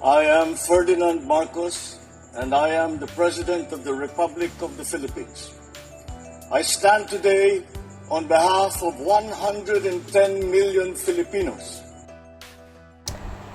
I am Ferdinand Marcos, and I am the President of the Republic of the Philippines. I stand today on behalf of 110 million Filipinos.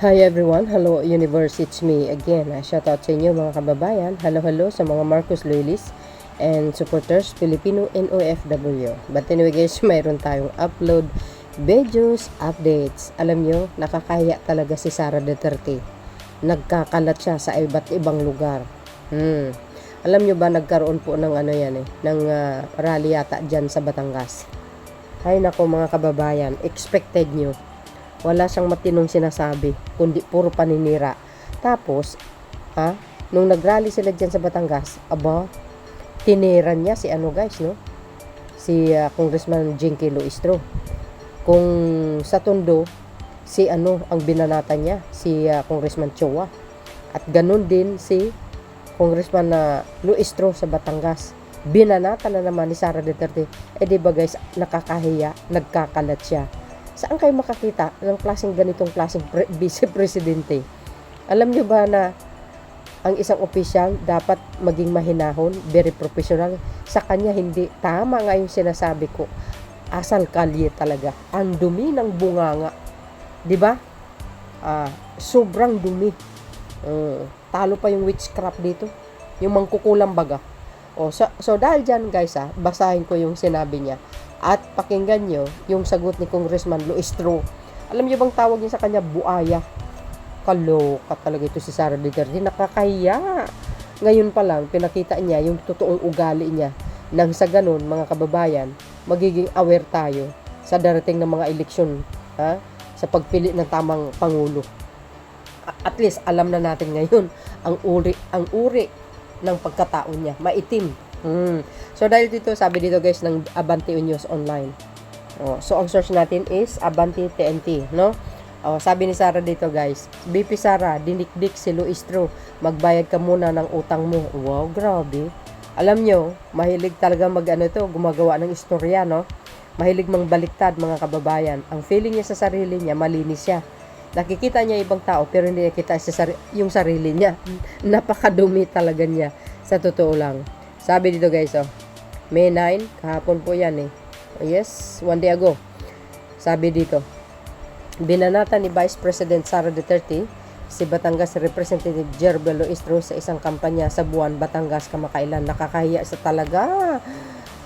Hi everyone, hello universe, it's me again. Shout out sa inyo mga kababayan. Hello sa mga Marcos loyalists and supporters Filipino and OFW. But anyway guys, mayroon tayong upload videos, updates. Alam nyo, nakakahiya talaga si Sara Duterte. Nagkakalat siya sa iba't ibang lugar. Alam nyo ba, nagkaroon po ng ng rally yata dyan sa Batangas. Hay nako mga kababayan, expected nyo. Wala siyang matinong sinasabi, kundi puro paninira. Tapos, nung nagrally sila dyan sa Batangas, tiniran niya si guys, no? Si Congressman Jinky Luistro. Kung sa Tondo, si ang binanata niya, si Congressman Chua. At ganun din si Congressman Luistro sa Batangas. Binanata na naman ni Sara Duterte. Diba guys, nakakahiya, nagkakalat siya. Saan kayo makakita ng ganitong klaseng vice-presidente? Alam nyo ba na ang isang opisyal dapat maging mahinahon, very professional? Sa kanya hindi. Tama nga yung sinasabi ko. Asal kalye talaga. Ang dumi ng bunganga. Diba? Sobrang dumi. Talo pa yung witchcraft dito. Yung mangkukulang baga. So dahil dyan guys, basahin ko yung sinabi niya. At pakinggan nyo yung sagot ni Congressman Luistro. Alam nyo bang tawag niya sa kanya? Buaya. Kaloka talaga ito si Sara Duterte. Nakakahiya. Ngayon pa lang, pinakita niya yung totoong ugali niya. Nang sa ganun, mga kababayan, magiging aware tayo sa darating na mga eleksyon. Sa pagpili ng tamang pangulo. At least alam na natin ngayon ang uri ng pagkatao niya, maitim. So dahil dito, sabi dito guys ng Abante News Online. So ang source natin is Abante TNT, no? Sabi ni Sara dito guys, BP Sara, dinikdik si Luistro, magbayad ka muna ng utang mo. Wow, grabe. Alam nyo, mahilig talaga gumagawa ng istorya, no? Mahilig mang baliktad mga kababayan. Ang feeling niya sa sarili niya, malinis siya. Nakikita niya ibang tao pero hindi nakita yung sarili niya. Napakadumi talaga niya. Sa totoo lang. Sabi dito guys, May 9, kahapon po yan Yes, one day ago. Sabi dito, binanata ni Vice President Sara Duterte si Batangas Representative Jerbel Luistro sa isang kampanya sa Buwan, Batangas kamakailan. Nakakahiya sa talaga.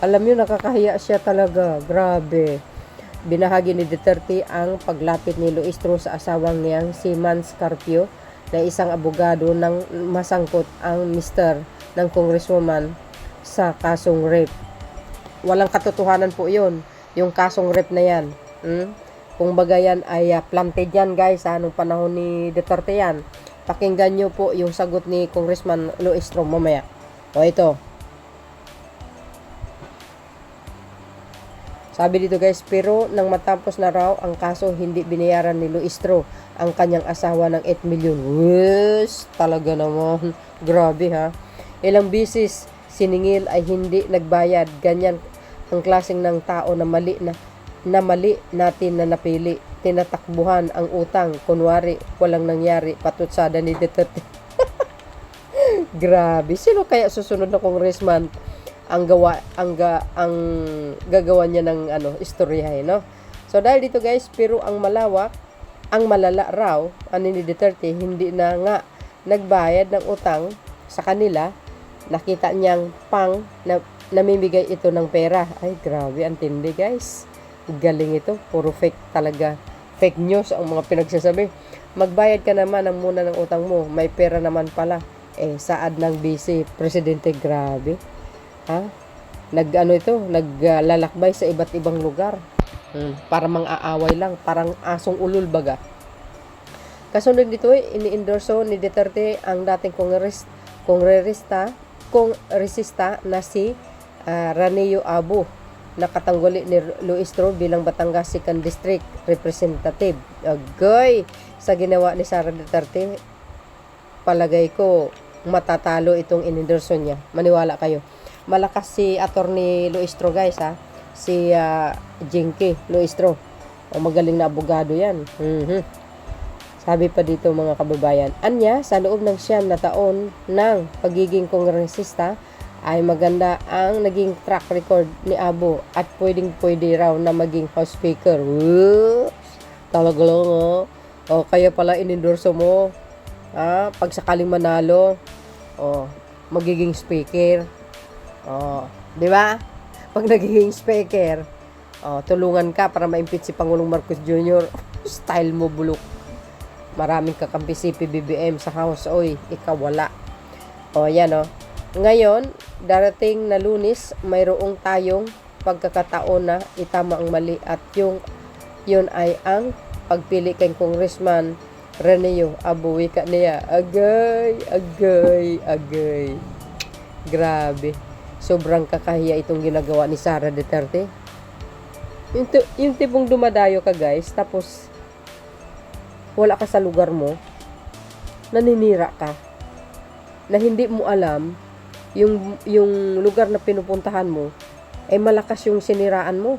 Alam niyo, nakakahiya siya talaga. Grabe. Binahagi ni Duterte ang paglapit ni Luistro sa asawang niyang si Mans Carpio na isang abogado nang masangkot ang mister ng congresswoman sa kasong rape. Walang katotohanan po yun. Yung kasong rape na yan. Kung baga yan ay planted yan guys. Nung panahon ni Duterte yan. Pakinggan nyo po yung sagot ni Congressman Luistro mamaya. Ito. Sabi dito guys, pero nang matapos na raw ang kaso, hindi binayaran ni Luistro ang kanyang asawa ng 8 million. Yes, talaga naman. Grabe Ilang bisis siningil ay hindi nagbayad. Ganyan ang klaseng ng tao na mali natin na napili. Tinatakbuhan ang utang. Kunwari, walang nangyari. Patutsada ni Duterte. Grabe. Sino kaya susunod na congressman ang gagawa niya ng istorya no? So dahil dito guys, pero ang malala raw ni Duterte, hindi na nga nagbayad ng utang sa kanila. Nakita niyang namimigay ito ng pera. Ay grabe, ang tindi guys. Galing ito, puro fake talaga. Fake news ang mga pinagsasabi. Magbayad ka naman ng muna ng utang mo, may pera naman pala. Saad ng vice presidente. Grabe. Naglalakbay sa iba't ibang lugar. Para mang-aaway lang, parang asong ulul baga. Kasunod dito ini-endorso ni Duterte ang dating kongresista na si Raneo Abu, nakatangguli ni Luistro bilang Batangas 2nd District Representative. Agoy, sa ginawa ni Sara Duterte, palagay ko matatalo itong inendorso niya. Maniwala kayo. Malakas si Attorney Luistro guys si Jinky Luistro. Magaling na abogado yan. Sabi pa dito mga kababayan, anya sa loob ng 9 na taon ng pagiging kongresista ay maganda ang naging track record ni Abo at pwedeng-pwede raw na maging House Speaker. Talaga lang O kaya pala inendorso mo pag sakaling manalo, magiging speaker. Di ba? Pag nagiging speaker, tulungan ka para ma-impeach si Pangulong Marcos Jr. Style mo bulok. Maraming kakampi si PBBM sa House. Oy, ikaw wala. Yan Ngayon, darating na Lunes, mayroong tayong pagkakataon na itama ang mali at yun ay ang pagpili kay Congressman Reneo Abo. Wika niya, agay. Grabe. Sobrang kakahiya itong ginagawa ni Sara Duterte. Yung tipong dumadayo ka guys, tapos wala ka sa lugar mo, naninira ka, na hindi mo alam yung lugar na pinupuntahan mo, ay malakas yung siniraan mo.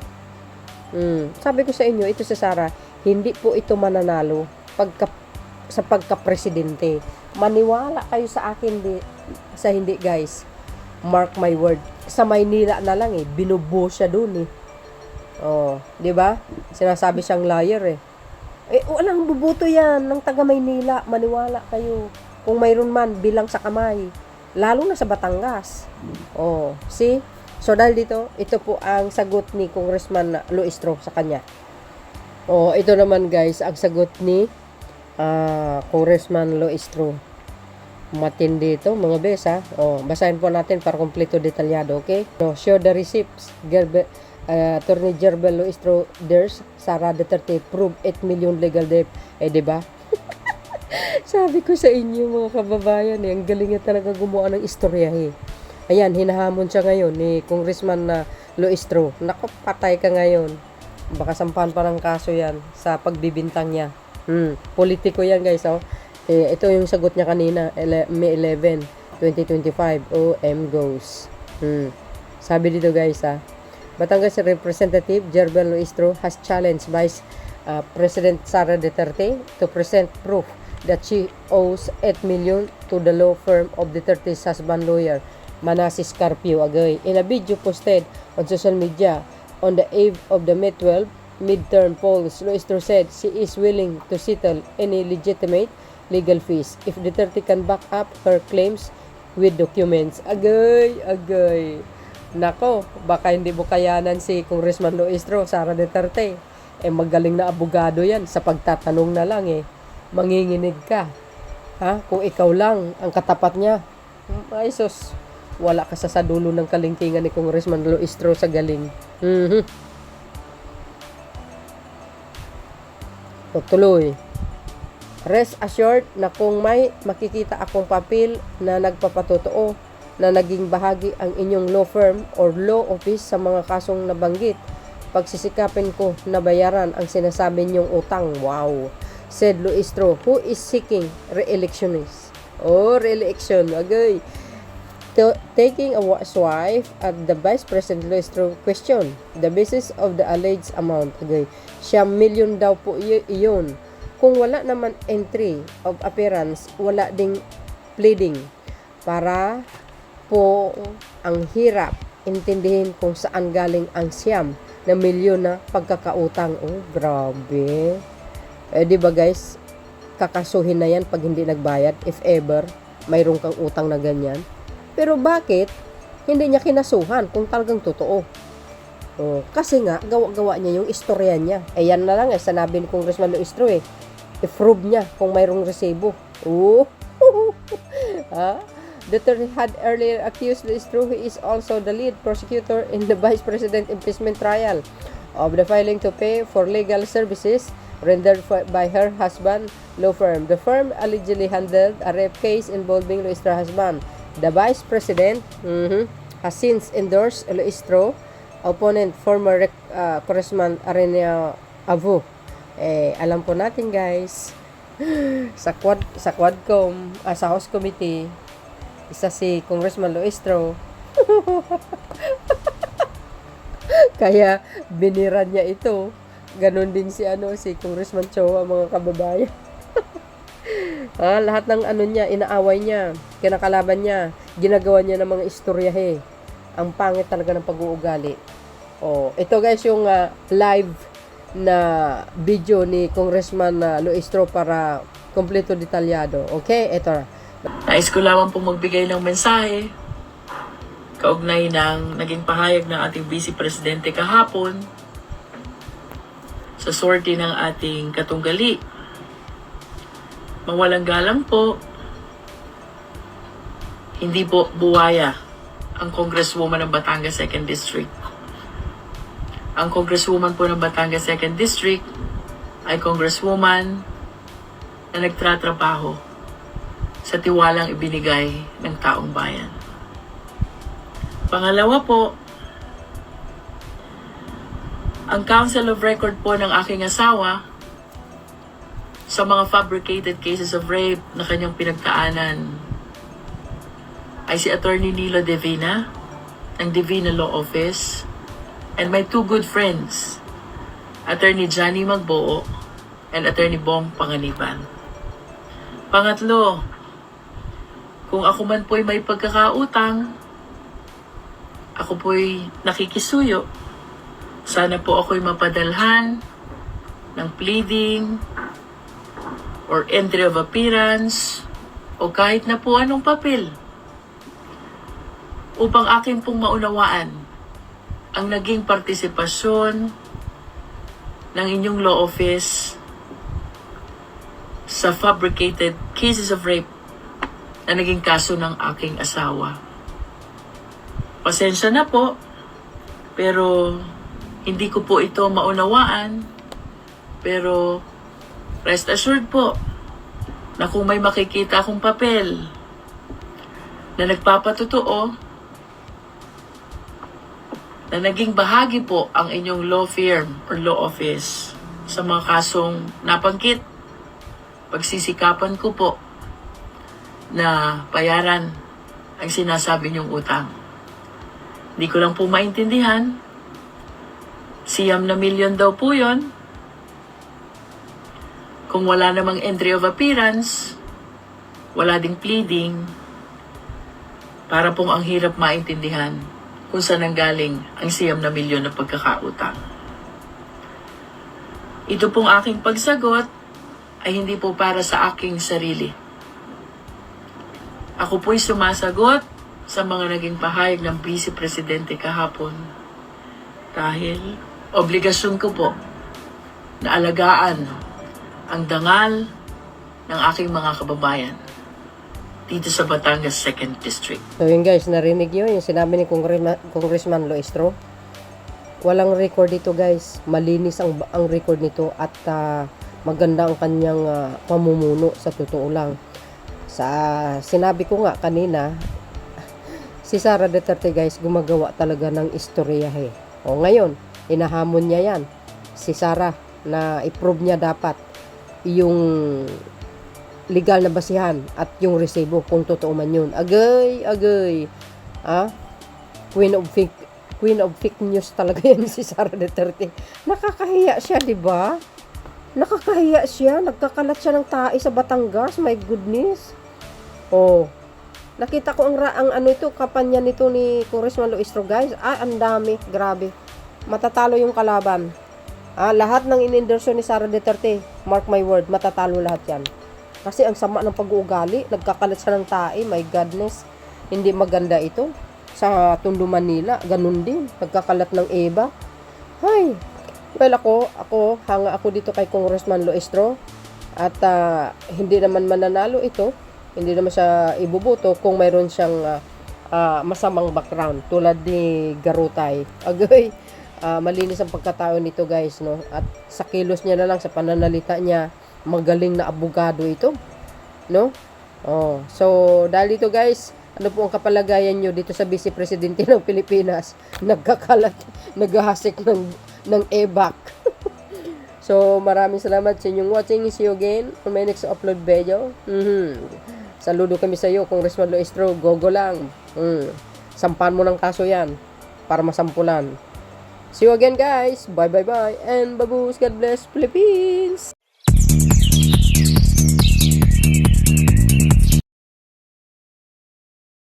Sabi ko sa inyo, ito sa Sara, hindi po ito mananalo sa pagka-presidente. Maniwala kayo sa akin, sa hindi guys. Mark my word. Sa Maynila na lang binubo siya dun di ba? Sinasabi siyang liar walang bubuto yan ng taga Maynila. Maniwala kayo. Kung mayroon man, bilang sa kamay. Lalo na sa Batangas. See? So dahil dito, ito po ang sagot ni Congressman Luistro sa kanya. Ito naman guys, ang sagot ni Congressman Luistro. Matindi ito mga bes basahin po natin para kompleto detalyado, okay? Show the receipts. Attorney Gerbel Luistro Ders, Sara Duterte prove 8 million legal debt. Diba? Sabi ko sa inyo mga kababayan ang galing niya talaga gumawa ng istorya Ayan, hinahamon siya ngayon ni Congressman Luistro. Naku, patay ka ngayon. Baka sampahan pa ng kaso yan sa pagbibintang niya. Politiko yan guys ito yung sagot niya kanina, May 11, 2025. OM goes. Sabi dito guys Batangas Representative Gerbel Luistro has challenged Vice President Sara Duterte to present proof that she owes 8 million to the law firm of Duterte's husband lawyer, Manasseh Carpio Agay. In a video posted on social media on the eve of the May 12 midterm polls, Luistro said she is willing to settle any legitimate legal fees if Duterte can back up her claims with documents. Agay. Nako, baka hindi mo kayanan si Congressman Luistro, Sara Duterte. Magaling na abogado yan. Sa pagtatanong na lang manginginig ka. Kung ikaw lang ang katapat niya, ay sus, wala ka sa dulo ng kalingkingan ni Congressman Luistro sa galing. Tuloy. Rest assured na kung may makikita akong papel na nagpapatotoo na naging bahagi ang inyong law firm or law office sa mga kasong nabanggit, pagsisikapin ko na bayaran ang sinasabi niyong utang. Wow, said Luistro, who is seeking re-election. Re-election. Agay. Taking a swipe at the Vice President Luistro question the basis of the alleged amount. Agay. $1 million daw po iyon. Kung wala naman entry of appearance, wala ding pleading. Para po ang hirap intindihin kung saan galing ang $1 milyon na pagkakautang. Grabe. Diba guys, kakasuhin na yan pag hindi nagbayad if ever mayroon kang utang na ganyan. Pero bakit hindi niya kinasuhan kung talagang totoo? Kasi nga gawa-gawa niya yung istorya niya. Yan na lang sanabi ni Congressman Luistro i-prove niya kung mayroong resibo. Duterte had earlier accused Luistro, who is also the lead prosecutor in the Vice President impeachment trial, of the filing to pay for legal services rendered by her husband law firm. The firm allegedly handled a rape case involving Luistro's husband. The Vice President has since endorsed Luistro opponent, former Congressman Reneo Abo. Alam po natin guys, sa Quadcom, sa House Committee, isa si Congressman Luistro. Kaya biniran niya ito. Ganon din si Congressman Choa, mga kababayan. Lahat ng ano niya, inaaway niya, kinakalaban niya, ginagawa niya ng mga istoryahe. Ang pangit talaga ng pag-uugali. Ito guys yung live na video ni Congressman Luistro para kompleto detalyado. Okay, ito na. Nais ko lamang pong magbigay ng mensahe kaugnay ng naging pahayag ng ating Vice Presidente kahapon sa sortie ng ating katunggali. Mawalang galang po, hindi po buwaya ang Congresswoman ng Batangas 2nd District. Ang Congresswoman po ng Batangas 2nd District ay Congresswoman na nagtratrabaho sa tiwalang ibinigay ng taong bayan. Pangalawa po, ang Council of Record po ng aking asawa sa mga fabricated cases of rape na kanyang pinagkaanan ay si Attorney Nilo Divina ng Divina Law Office and my two good friends, Attorney Johnny Magboo and Attorney Bong Panganiban. Pangatlo, kung ako man po'y may pagkakautang, ako po'y nakikisuyo, sana po ako'y mapadalhan ng pleading or entry of appearance o kahit na po anong papel upang aking pong maunawaan ang naging partisipasyon ng inyong law office sa fabricated cases of rape na naging kaso ng aking asawa. Pasensya na po, pero hindi ko po ito maunawaan, pero rest assured po na kung may makikita akong papel na nagpapatotoo na naging bahagi po ang inyong law firm or law office sa mga kasong nabanggit, pagsisikapan ko po na bayaran ang sinasabi niyong utang. Hindi ko lang po maintindihan. Siyam na milyon daw po yun. Kung wala namang entry of appearance, wala ding pleading, para pong ang hirap maintindihan kung saan nanggaling ang siyam na milyon na pagkakautang. Ito pong aking pagsagot ay hindi po para sa aking sarili. Ako po'y sumasagot sa mga naging pahayag ng Vice Presidente kahapon dahil obligasyon ko po na alagaan ang dangal ng aking mga kababayan dito sa Batangas 2nd District. So yun guys, narinig nyo yung sinabi ni Congressman Luistro. Walang record dito guys. Malinis ang record nito at maganda ang kanyang pamumuno sa totoo lang. Sa sinabi ko nga kanina, si Sara Duterte guys gumagawa talaga ng istoryahe. Ngayon, inahamon niya yan. Si Sara na i-prove niya dapat yung legal na basihan at yung resibo kung totoo man yun. Agay. Queen of fake news talaga yan si Sara Duterte. Nakakahiya siya, di ba? Nakakahiya siya. Nagkakalat siya ng tae sa Batangas. My goodness. Nakita ko ang ano ito, kampanya nito ni Congressman Luistro guys. Ang dami. Grabe. Matatalo yung kalaban. Lahat ng in-endorse ni Sara Duterte, mark my word, matatalo lahat yan. Kasi ang sama ng pag-uugali, nagkakalat siya ng tae, my goodness. Hindi maganda ito. Sa Tondo, Manila, ganun din. Nagkakalat ng Eva. Well, ako, hanga ako dito kay Congressman Luistro. At hindi naman mananalo ito. Hindi naman siya ibubuto kung mayroon siyang masamang background. Tulad ni Garutay. Agay, malinis ang pagkatao nito guys, no? At sa kilos niya na lang, sa pananalita niya, magaling na abogado ito, no? So dahil dito guys, ano po ang kapalagayan nyo dito sa Vice Presidente ng Pilipinas? Nagkakalat, naghahasik ng EBAC. So maraming salamat sa inyong watching. See you again on my next upload video. Saludo kami sa iyo, Congressman Luistro. Gogo lang. Sampan mo ng kaso yan para masampulan. See you again guys. Bye. And babush. God bless Philippines.